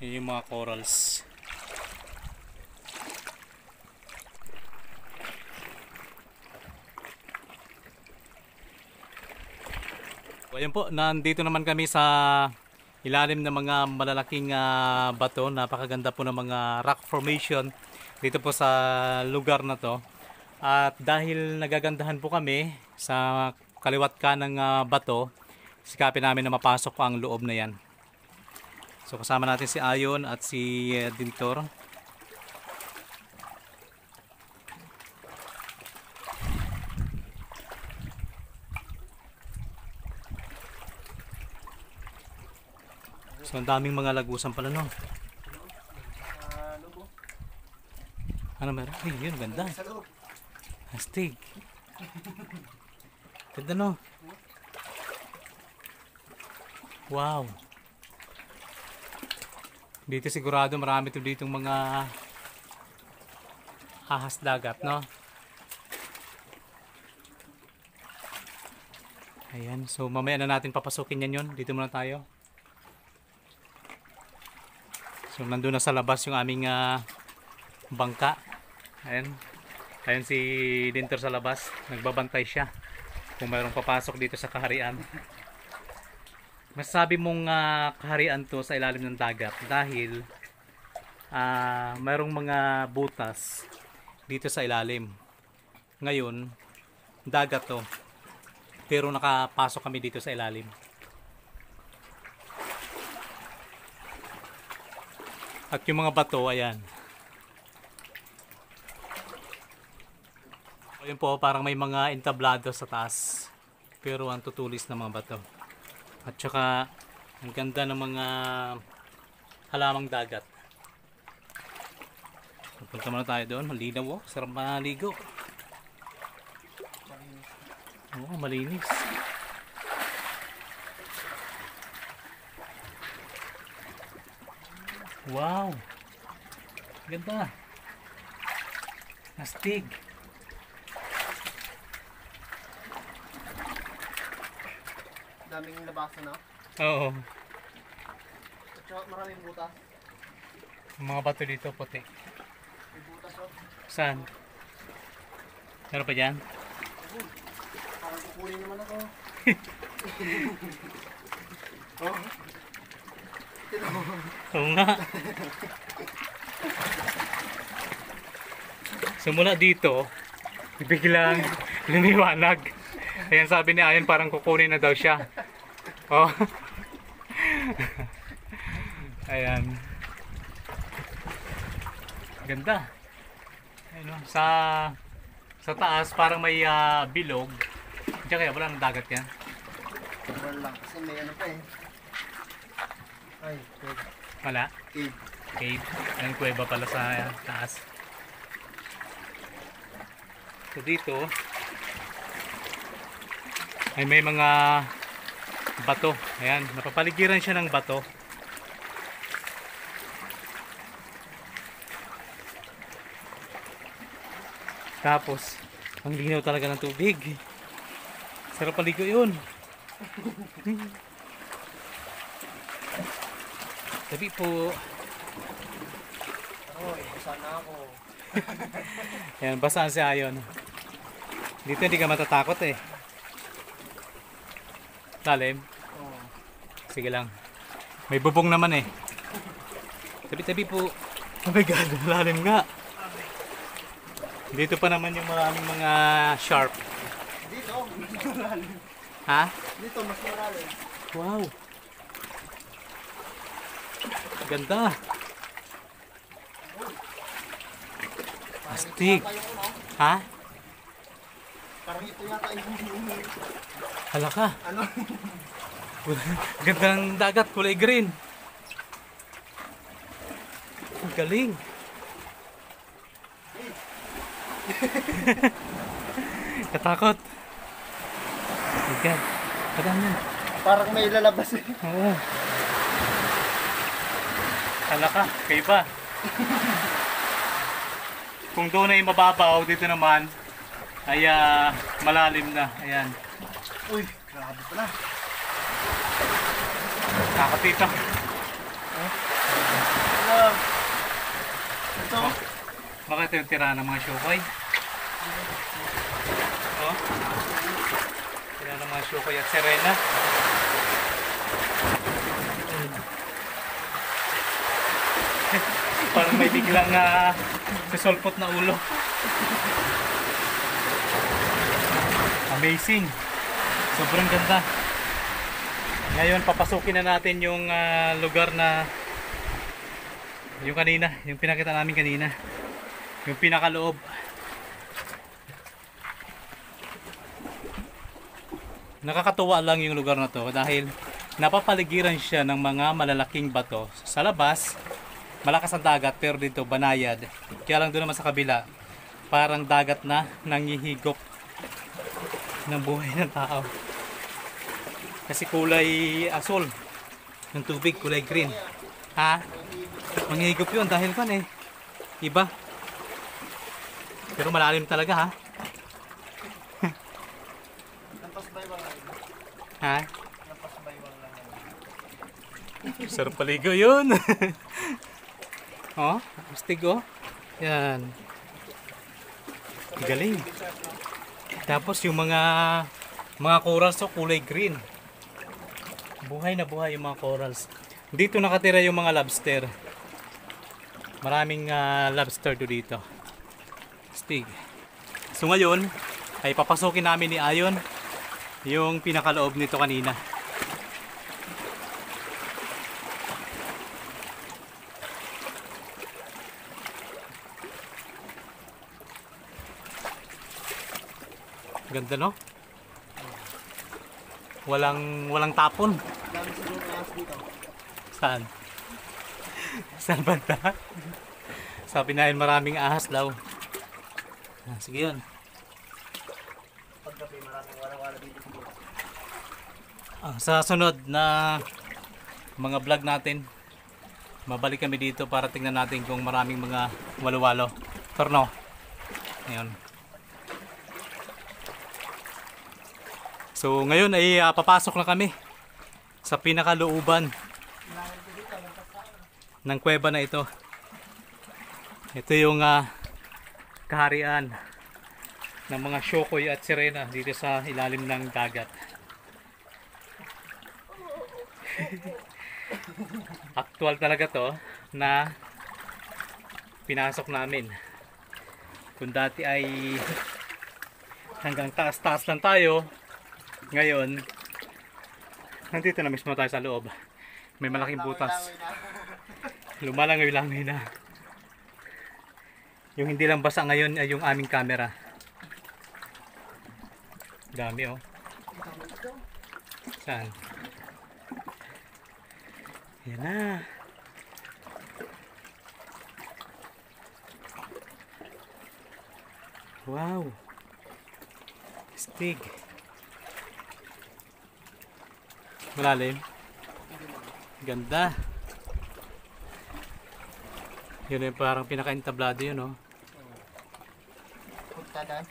Yun yung mga corals. So, ayun po, nandito naman kami sa ilalim ng mga malalaking bato. Napakaganda po ng mga rock formation dito po sa lugar na to. At dahil nagagandahan po kami sa kaliwat kanang bato, sikapin namin na mapasok ang loob na yan. So kasama natin si Ayon at si Dintor. So ang daming mga lagusan pala, no? Ano meron? Ay, yun, ganda. Astig. Ganda, no? Wow. Dito sigurado marami to ditong mga ahas dagat, no? Ayan, so mamaya na natin papasukin yan yun. Dito muna tayo. So nandun na sa labas yung aming bangka. Ayan. Ayan si Dintor sa labas. Nagbabantay siya kung mayroong papasok dito sa kaharian. Masasabi mong kaharian to sa ilalim ng dagat dahil mayroong mga butas dito sa ilalim. Ngayon, dagat to. Pero nakapasok kami dito sa ilalim. At yung mga bato, ayan. Ayun po, parang may mga entablado sa taas. Pero ang tutulis ng mga bato. At saka, ang ganda ng mga halamang dagat. Pupunta muna tayo doon. Malinaw, oh. Sarap maligo. Oo, malinis. Wow! Ganda! Astig! Daming labasan na. Oo. At saka maraming butas. Ang mga bato dito puti. May butas oh. Saan? Meron pa dyan? Parang kukunin naman ako. Oh. Oo nga. Simula dito, biglang lumiwanag. Ayan, sabi ni Ayon parang kukunin na daw siya. Oh. Ayan. Ganda. Ayun, oh. Sa taas parang may bilog. Diyan kaya wala nang dagat yan. Wala lang kasi may ano pa eh. Ay, cave. Wala. Cave. Cave. Ang kuweba pala sa taas. So dito ay may mga bato. Ayan, napapaligiran siya ng bato. Tapos, ang linaw talaga ng tubig. Sarap paligo yun. Sabi po. Oh, basa na ako. Ayan, basaan si Ayon. Dito hindi ka matatakot eh. Lalim. Oh. Sige lang. May bubong naman eh. Tabi-tabi po. Oh my God, lalim nga. Dito pa naman yung maraming mga sharp. Dito, mas malalim. Ha? Dito, mas malalim. Wow. Ganda. Astig. Ha? Parang ito yata yung Hala ka. ano? Ganda ng dagat, kulay green. Ang galing. Katakot. God. Kadam yan. Parang may lalabas eh. Oo. Hala ka, kayo ba? Kung doon ay mababaw, dito naman ay malalim na. Ayan. Uy, grabe pala. Kakapito. Oh. ito yung tira ng mga shukoy. Oh. Tira ng mga shukoy at sirena. Parang may biglang susulpot na ulo. Amazing. Sobrang ganda. Ngayon papasukin na natin yung lugar na yung kanina, yung pinakita namin kanina. Yung pinakaloob. Nakakatuwa lang yung lugar na to dahil napapaligiran siya ng mga malalaking bato. Sa labas, malakas ang dagat pero dito banayad. Kaya lang doon naman sa kabila, parang dagat na nangihigop ng buhay ng tao. Kasi kulay asul ng tubig, kulay green. Ha? Manghihigop yun dahil kan iba. Pero malalim talaga ha. Ha? Sarap paligo yun. Oh, astig oh. Yan. Galing. Tapos yung mga corals oh, kulay green. Buhay na buhay yung mga corals. Dito nakatira yung mga lobster. Maraming lobster dito. Astig. So ngayon ay papasukin namin ni Ayon yung pinakaloob nito kanina. Ganda no? Walang tapon. Dami siguro ahas dito. Saan? Saan banda? Sabi na yun maraming ahas daw. Sige yun. Paggabi maraming wala-wala dito siguro. Sa sunod na mga vlog natin, mabalik kami dito para tingnan natin kung maraming mga walo-walo. Torno. Ngayon. So ngayon ay papasok na kami sa pinakalooban ng kuweba na ito. Ito yung kaharian ng mga shukoy at sirena dito sa ilalim ng dagat. Actual talaga to na pinasok namin. Kung dati ay hanggang taas-taas lang tayo, ngayon nandito na mismo tayo sa loob. May malaking butas. Lumalangoy-langoy na. Yung hindi lang basa ngayon ay yung aming camera. Dami oh. Saan? Yan na. Wow. Stig. Malalim. Ganda. Yun yung parang pinaka-entablado yun oh. Punta daan.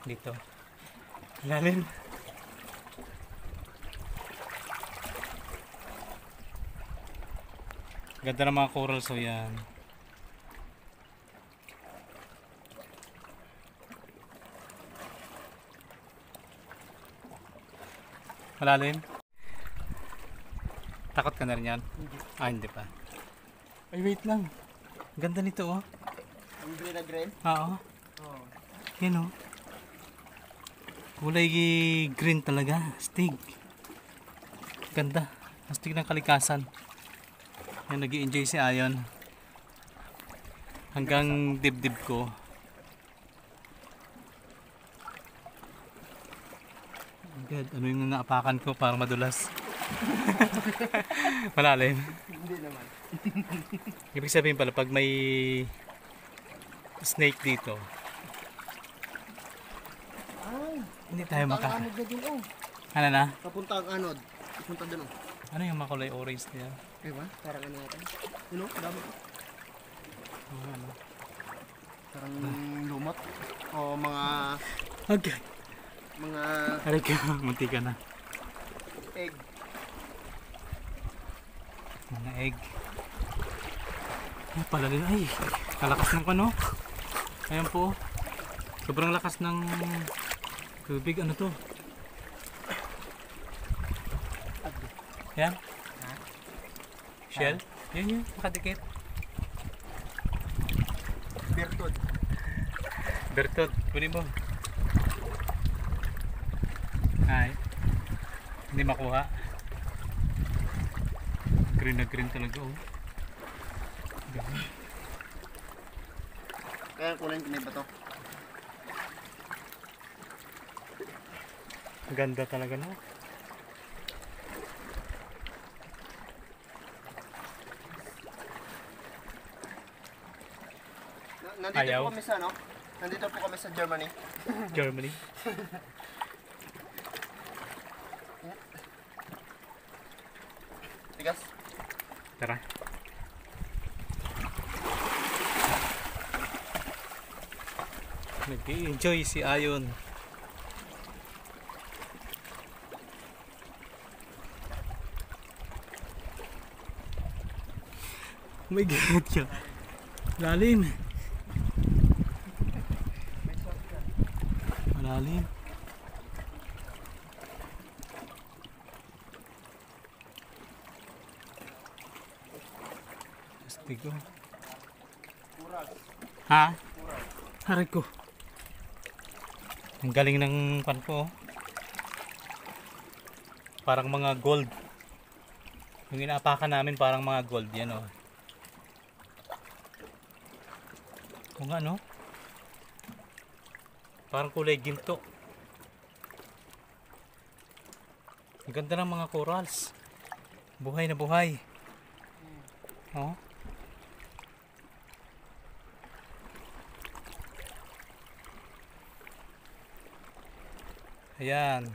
Dito. Malalim. Ganda ng mga corals so yan. Malalim. Takot ka na rin yan? Hindi pa. Ay wait lang. Ganda nito oh. Yung green na green? Oo. Oo. Yan oh. Kulay green talaga. Astig. Ganda. Astig ng kalikasan. Yan, nag-i-enjoy si Ayon. Hanggang dibdib ko. God, ano yung naapakan ko para madulas? Malalim. Hindi naman. Ibig sabihin pala pag may snake dito, Ay, hindi tayo papunta ang makaka... anod na din oh. Ano na? Papunta ang anod. Papunta doon oh. Ano yung makulay orange niya? Diba? Parang ano natin. Ano? Dami. Ano? Parang lumot. O mga... Okay. Mga Aray ka, munti ka na. egg. Mga egg. Ay, palalim. Ay, kalakas ng ano. Ayan po. Sobrang lakas ng tubig. Ano to? Yan. Shell? Yan yun, nakadikit. Bertod. Bertod, kunin mo. Ay. Hindi makuha. Green na green talaga oh. Ganun. Kaya kulay yung ba to? Ganda talaga no. Nandito Ayaw. po kami sa ano? Nandito po kami sa Germany. Germany. Tigas. Tara. Nag-enjoy si Ayon. Oh my God, yeah. Lalim. Malalim. Astigo. Ha? Haray ko. Ang galing ng pan ko. Oh. Parang mga gold. Yung inaapakan namin parang mga gold yan oh. Kung ano? Parang kulay ginto. Ang ganda ng mga corals. Buhay na buhay. Oh. Ayan.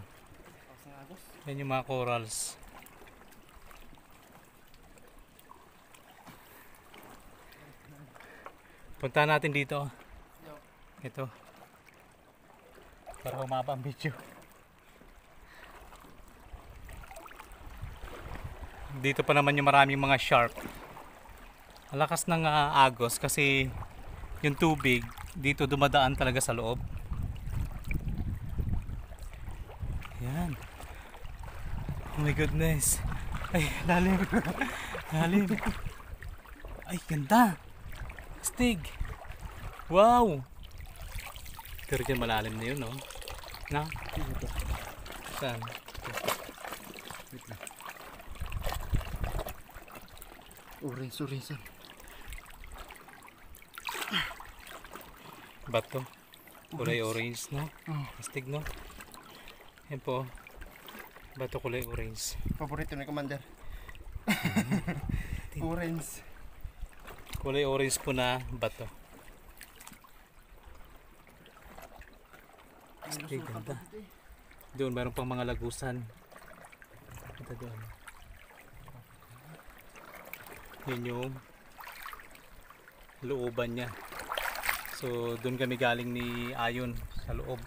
Yan yung mga corals. Punta natin dito. Ito. Para humaba ang video. Dito pa naman yung maraming mga shark. Ang lakas ng agos kasi yung tubig dito dumadaan talaga sa loob. Yan. Oh my goodness. Ay, lalim. Lalim. Ay, ganda. Astig. Wow. Pero dyan malalim na yun, no? Na? Saan? Orange. Bato. Kulay orange, no? Astig, no? Yan po. Bato kulay orange. Paborito ni Commander. Orange. Kulay orange po na bato. Astig, ganda. Doon, mayroon pang mga lagusan. Ito doon. Yan yung looban niya. So, doon kami galing ni Ayon sa loob.